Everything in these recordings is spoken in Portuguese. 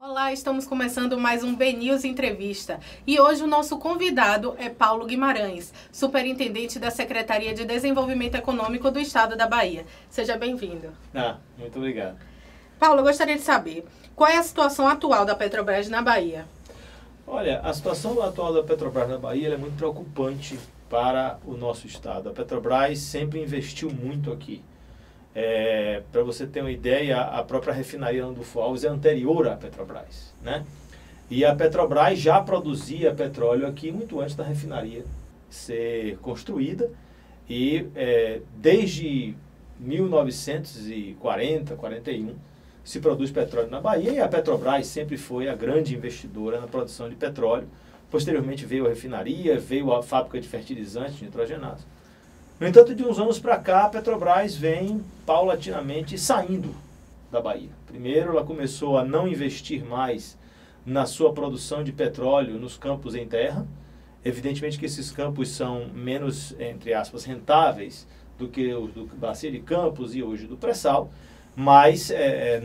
Olá, estamos começando mais um BNews Entrevista e hoje o nosso convidado é Paulo Guimarães, superintendente da Secretaria de Desenvolvimento Econômico do Estado da Bahia. Seja bem-vindo. Muito obrigado. Paulo, eu gostaria de saber qual é a situação atual da Petrobras na Bahia? Olha, a situação atual da Petrobras na Bahia é muito preocupante para o nosso estado. A Petrobras sempre investiu muito aqui. Para você ter uma ideia, a própria refinaria Landulfo Alves é anterior à Petrobras, né? E a Petrobras já produzia petróleo aqui muito antes da refinaria ser construída e desde 1940, 41 se produz petróleo na Bahia e a Petrobras sempre foi a grande investidora na produção de petróleo. Posteriormente veio a refinaria, veio a fábrica de fertilizantes nitrogenados. No entanto, de uns anos para cá, a Petrobras vem paulatinamente saindo da Bahia. Primeiro, ela começou a não investir mais na sua produção de petróleo nos campos em terra. Evidentemente que esses campos são menos, entre aspas, rentáveis do que os do Bacia de Campos e hoje do pré-sal, mas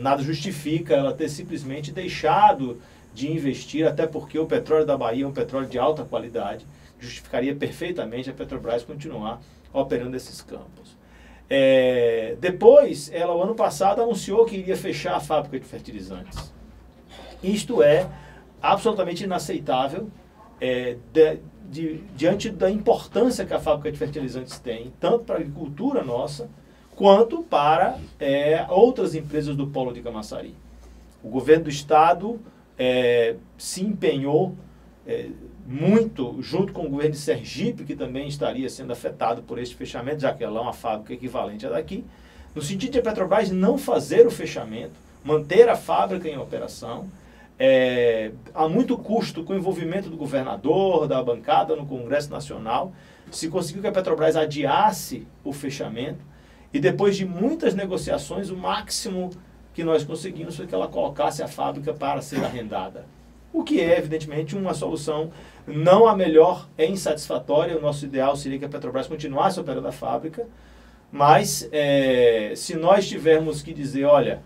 nada justifica ela ter simplesmente deixado de investir, até porque o petróleo da Bahia é um petróleo de alta qualidade, justificaria perfeitamente a Petrobras continuar operando esses campos. Depois, ela, o ano passado, anunciou que iria fechar a fábrica de fertilizantes. Isto é absolutamente inaceitável diante da importância que a fábrica de fertilizantes tem, tanto para a agricultura nossa, quanto para outras empresas do polo de Camaçari. O governo do estado se empenhou muito, junto com o governo de Sergipe, que também estaria sendo afetado por este fechamento, já que ela é uma fábrica equivalente à daqui, no sentido de a Petrobras não fazer o fechamento, manter a fábrica em operação, a muito custo, com o envolvimento do governador, da bancada no Congresso Nacional, se conseguiu que a Petrobras adiasse o fechamento, e depois de muitas negociações, o máximo que nós conseguimos foi que ela colocasse a fábrica para ser arrendada. O que é, evidentemente, uma solução não a melhor, é insatisfatória. O nosso ideal seria que a Petrobras continuasse operando a fábrica, mas se nós tivermos que dizer, olha,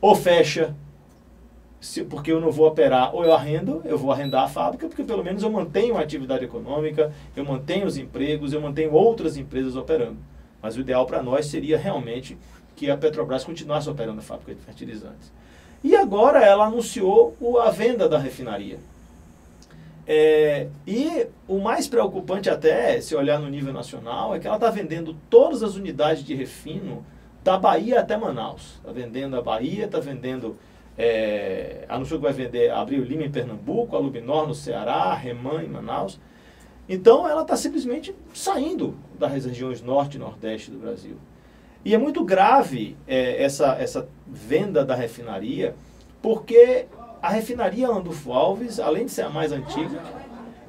ou fecha, porque eu não vou operar, ou eu arrendo, eu vou arrendar a fábrica, porque pelo menos eu mantenho a atividade econômica, eu mantenho os empregos, eu mantenho outras empresas operando. Mas o ideal para nós seria realmente que a Petrobras continuasse operando a fábrica de fertilizantes. E agora ela anunciou a venda da refinaria. E o mais preocupante até, se olhar no nível nacional, é que ela está vendendo todas as unidades de refino da Bahia até Manaus. Está vendendo a Bahia, está vendendo, anunciou que vai vender Abril Lima em Pernambuco, a Lubinor no Ceará, a Reman em Manaus. Então ela está simplesmente saindo das regiões norte e nordeste do Brasil. E é muito grave essa venda da refinaria, porque a refinaria Landulfo Alves, além de ser a mais antiga,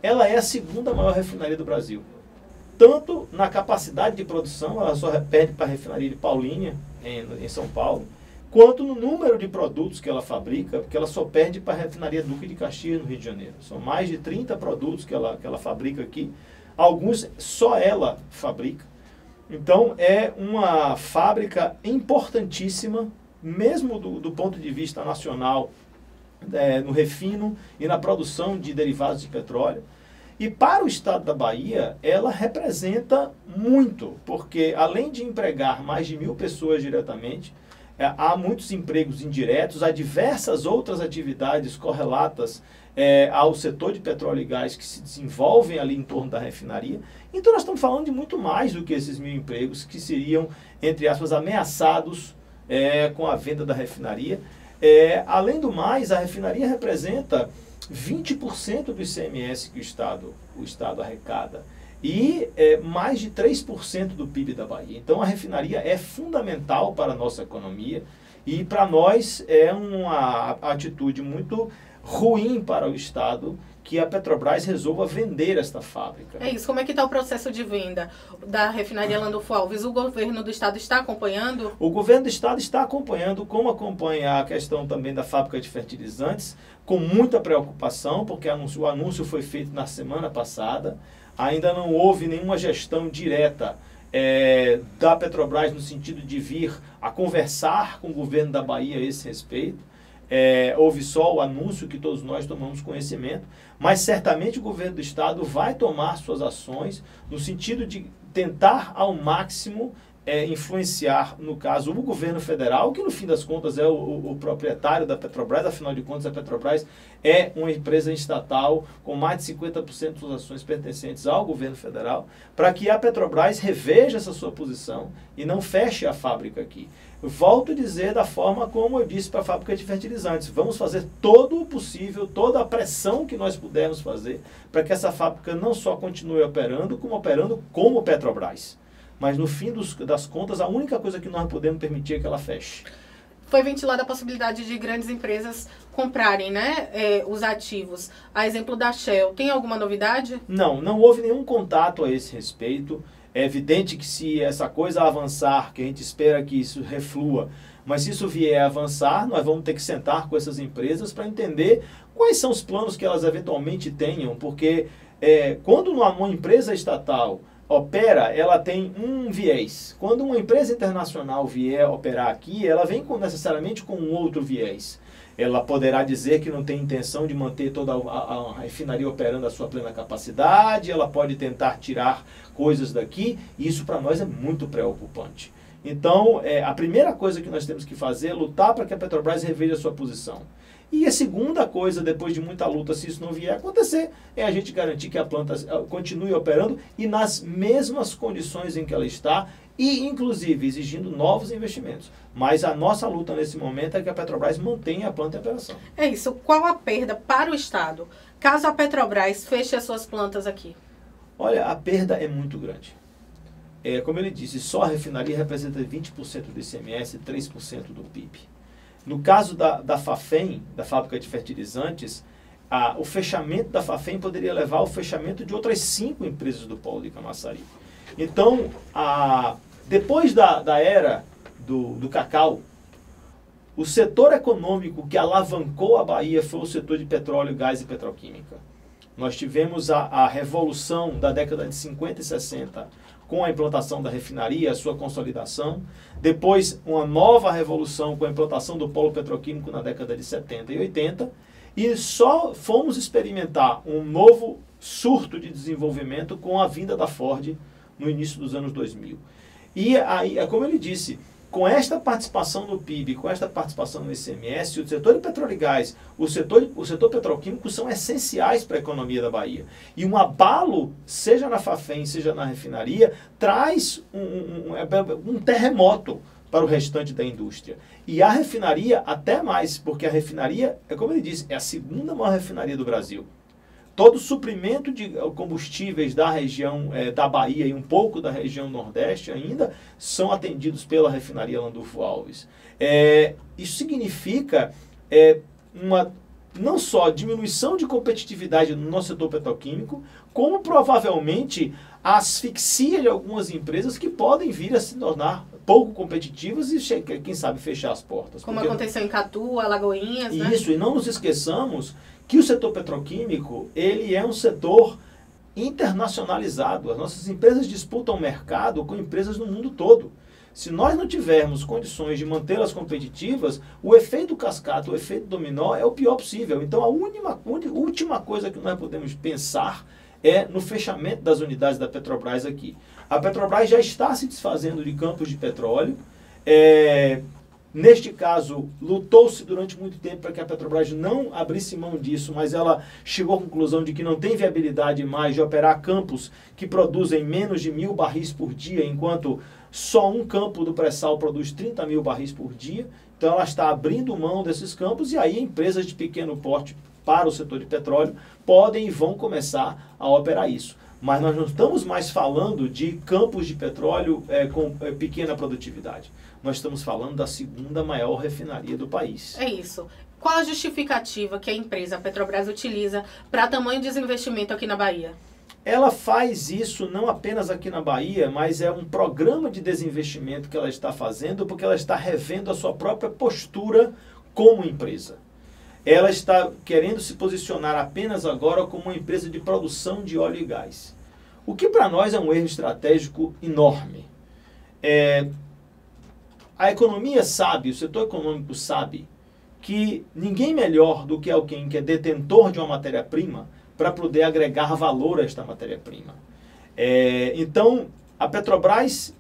ela é a segunda maior refinaria do Brasil. Tanto na capacidade de produção, ela só perde para a refinaria de Paulínia, em São Paulo, quanto no número de produtos que ela fabrica, porque ela só perde para a refinaria Duque de Caxias, no Rio de Janeiro. São mais de 30 produtos que ela fabrica aqui, alguns só ela fabrica. Então, é uma fábrica importantíssima, mesmo do ponto de vista nacional, no refino e na produção de derivados de petróleo. E para o estado da Bahia, ela representa muito, porque além de empregar mais de 1.000 pessoas diretamente, há muitos empregos indiretos, há diversas outras atividades correlatas ao setor de petróleo e gás que se desenvolvem ali em torno da refinaria. Então nós estamos falando de muito mais do que esses 1.000 empregos que seriam, entre aspas, ameaçados com a venda da refinaria. Além do mais, a refinaria representa 20% do ICMS que o Estado arrecada e mais de 3% do PIB da Bahia. Então a refinaria é fundamental para a nossa economia e para nós é uma atitude muito ruim para o Estado que a Petrobras resolva vender esta fábrica. É isso. Como é que está o processo de venda da refinaria Landulfo Alves? O governo do estado está acompanhando? O governo do estado está acompanhando, como acompanha a questão também da fábrica de fertilizantes, com muita preocupação, porque o anúncio foi feito na semana passada. Ainda não houve nenhuma gestão direta da Petrobras no sentido de vir a conversar com o governo da Bahia a esse respeito. houve só o anúncio que todos nós tomamos conhecimento, mas certamente o governo do estado vai tomar suas ações no sentido de tentar ao máximo influenciar, no caso, o governo federal, que no fim das contas é o proprietário da Petrobras. Afinal de contas, a Petrobras é uma empresa estatal com mais de 50% das ações pertencentes ao governo federal, para que a Petrobras reveja essa sua posição e não feche a fábrica aqui. Eu volto a dizer da forma como eu disse para a fábrica de fertilizantes: vamos fazer todo o possível, toda a pressão que nós pudermos fazer para que essa fábrica não só continue operando como Petrobras. Mas no fim das contas, a única coisa que nós podemos permitir é que ela feche. Foi ventilada a possibilidade de grandes empresas comprarem, né, os ativos. A exemplo da Shell, tem alguma novidade? Não houve nenhum contato a esse respeito. É evidente que se essa coisa avançar, que a gente espera que isso reflua, mas se isso vier a avançar, nós vamos ter que sentar com essas empresas para entender quais são os planos que elas eventualmente tenham, porque quando uma empresa estatal opera, ela tem um viés. Quando uma empresa internacional vier operar aqui, ela vem necessariamente com um outro viés. Ela poderá dizer que não tem intenção de manter toda a refinaria operando a sua plena capacidade, ela pode tentar tirar coisas daqui, e isso para nós é muito preocupante. Então, a primeira coisa que nós temos que fazer é lutar para que a Petrobras reveja a sua posição. E a segunda coisa, depois de muita luta, se isso não vier a acontecer, é a gente garantir que a planta continue operando e nas mesmas condições em que ela está, e inclusive exigindo novos investimentos. Mas a nossa luta nesse momento é que a Petrobras mantenha a planta em operação. É isso. Qual a perda para o Estado, caso a Petrobras feche as suas plantas aqui? Olha, a perda é muito grande. Como ele disse, só a refinaria representa 20% do ICMS e 3% do PIB. No caso da Fafem, da fábrica de fertilizantes, o fechamento da Fafem poderia levar ao fechamento de outras 5 empresas do polo de Camaçari. Então, depois da era do cacau, o setor econômico que alavancou a Bahia foi o setor de petróleo, gás e petroquímica. Nós tivemos a revolução da década de 50 e 60, com a implantação da refinaria, a sua consolidação. Depois, uma nova revolução com a implantação do polo petroquímico na década de 70 e 80. E só fomos experimentar um novo surto de desenvolvimento com a vinda da Ford no início dos anos 2000. E aí, como ele disse, com esta participação no PIB, com esta participação no ICMS, o setor de petróleo e gás, o setor petroquímico são essenciais para a economia da Bahia. E um abalo, seja na Fafem, seja na refinaria, traz um terremoto para o restante da indústria. E a refinaria até mais, porque a refinaria, como ele disse, é a segunda maior refinaria do Brasil. Todo o suprimento de combustíveis da região da Bahia e um pouco da região Nordeste ainda são atendidos pela refinaria Landulfo Alves. Isso significa não só diminuição de competitividade no nosso setor petroquímico, como provavelmente a asfixia de algumas empresas que podem vir a se tornar pouco competitivas e, quem sabe, fechar as portas. Como aconteceu em Catu, Alagoinhas, né? Isso, e não nos esqueçamos que o setor petroquímico, ele é um setor internacionalizado. As nossas empresas disputam o mercado com empresas no mundo todo. Se nós não tivermos condições de mantê-las competitivas, o efeito cascata, o efeito dominó é o pior possível. Então, a última coisa que nós podemos pensar é no fechamento das unidades da Petrobras aqui. A Petrobras já está se desfazendo de campos de petróleo. Neste caso, lutou-se durante muito tempo para que a Petrobras não abrisse mão disso, mas ela chegou à conclusão de que não tem viabilidade mais de operar campos que produzem menos de 1.000 barris por dia, enquanto só um campo do pré-sal produz 30.000 barris por dia. Então ela está abrindo mão desses campos, e aí empresas de pequeno porte para o setor de petróleo podem e vão começar a operar isso. Mas nós não estamos mais falando de campos de petróleo com pequena produtividade. Nós estamos falando da segunda maior refinaria do país. É isso. Qual a justificativa que a empresa, a Petrobras, utiliza para tamanho desinvestimento aqui na Bahia? Ela faz isso não apenas aqui na Bahia, mas é um programa de desinvestimento que ela está fazendo porque ela está revendo a sua própria postura como empresa. Ela está querendo se posicionar apenas agora como uma empresa de produção de óleo e gás. O que para nós é um erro estratégico enorme. A economia sabe, o setor econômico sabe que ninguém melhor do que alguém que é detentor de uma matéria-prima para poder agregar valor a esta matéria-prima. Então, a Petrobras,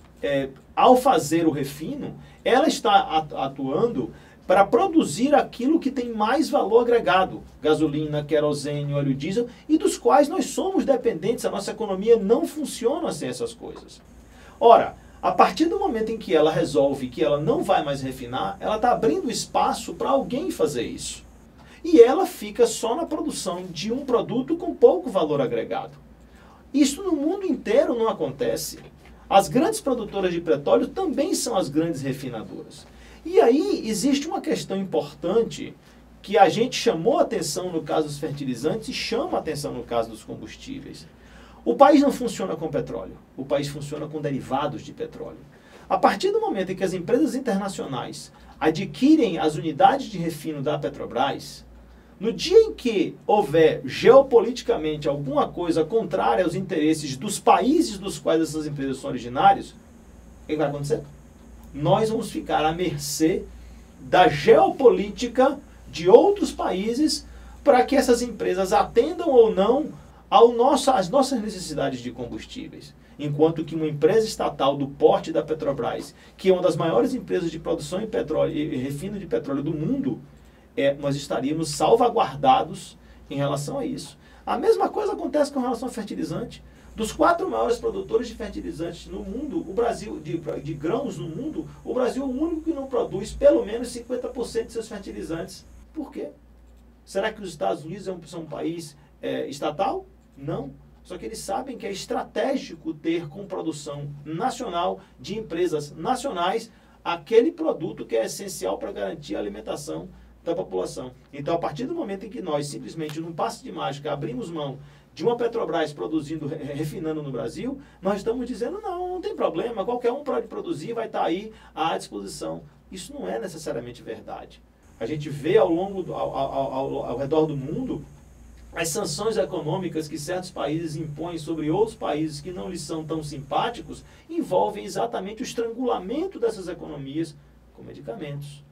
ao fazer o refino, ela está atuando para produzir aquilo que tem mais valor agregado, gasolina, querosene, óleo diesel, e dos quais nós somos dependentes, a nossa economia não funciona sem essas coisas. Ora, a partir do momento em que ela resolve que ela não vai mais refinar, ela está abrindo espaço para alguém fazer isso. E ela fica só na produção de um produto com pouco valor agregado. Isso no mundo inteiro não acontece. As grandes produtoras de petróleo também são as grandes refinadoras. E aí existe uma questão importante que a gente chamou a atenção no caso dos fertilizantes e chama a atenção no caso dos combustíveis. O país não funciona com petróleo, o país funciona com derivados de petróleo. A partir do momento em que as empresas internacionais adquirem as unidades de refino da Petrobras, no dia em que houver geopoliticamente alguma coisa contrária aos interesses dos países dos quais essas empresas são originárias, o que vai acontecer? Nós vamos ficar à mercê da geopolítica de outros países para que essas empresas atendam ou não às nossas necessidades de combustíveis. Enquanto que uma empresa estatal do porte da Petrobras, que é uma das maiores empresas de produção de petróleo e refino de petróleo do mundo, nós estaríamos salvaguardados em relação a isso. A mesma coisa acontece com relação ao fertilizante. Dos 4 maiores produtores de fertilizantes no mundo, o Brasil, de grãos no mundo, o Brasil é o único que não produz pelo menos 50% de seus fertilizantes. Por quê? Será que os Estados Unidos são um país estatal? Não. Só que eles sabem que é estratégico ter com produção nacional, de empresas nacionais, aquele produto que é essencial para garantir a alimentação da população. Então, a partir do momento em que nós, simplesmente, num passe de mágica, abrimos mão de uma Petrobras produzindo, refinando no Brasil, nós estamos dizendo, não tem problema, qualquer um pode produzir, vai estar aí à disposição. Isso não é necessariamente verdade. A gente vê ao redor do mundo as sanções econômicas que certos países impõem sobre outros países que não lhes são tão simpáticos, envolvem exatamente o estrangulamento dessas economias com medicamentos,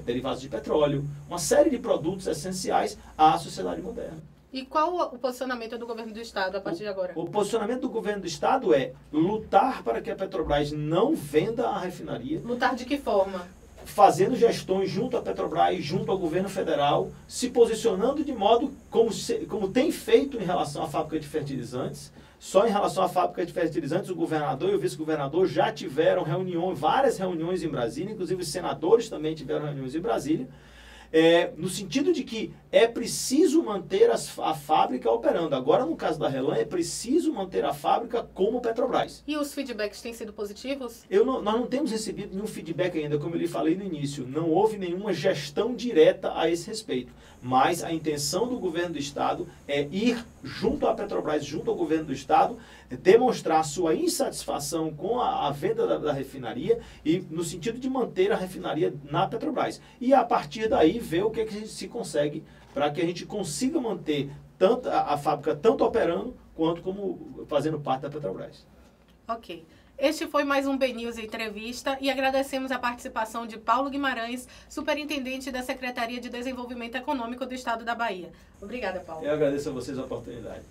derivados de petróleo, uma série de produtos essenciais à sociedade moderna. E qual o posicionamento do governo do Estado a partir de agora? O posicionamento do governo do Estado é lutar para que a Petrobras não venda a refinaria. Lutar de que forma? Fazendo gestões junto à Petrobras, junto ao governo federal, se posicionando de modo como tem feito em relação à fábrica de fertilizantes. Só em relação à fábrica de fertilizantes, o governador e o vice-governador já tiveram várias reuniões em Brasília, inclusive os senadores também tiveram reuniões em Brasília, no sentido de que é preciso manter a fábrica operando. Agora, no caso da Relan, é preciso manter a fábrica como Petrobras. E os feedbacks têm sido positivos? Nós não temos recebido nenhum feedback ainda, como eu lhe falei no início. Não houve nenhuma gestão direta a esse respeito. Mas a intenção do governo do Estado é ir junto à Petrobras, junto ao governo do Estado, demonstrar sua insatisfação com a venda da refinaria e no sentido de manter a refinaria na Petrobras. E a partir daí ver o que a gente se consegue para que a gente consiga manter tanto a fábrica tanto operando quanto como fazendo parte da Petrobras. Ok. Este foi mais um BNews Entrevista e agradecemos a participação de Paulo Guimarães, superintendente da Secretaria de Desenvolvimento Econômico do Estado da Bahia. Obrigada, Paulo. Eu agradeço a vocês a oportunidade.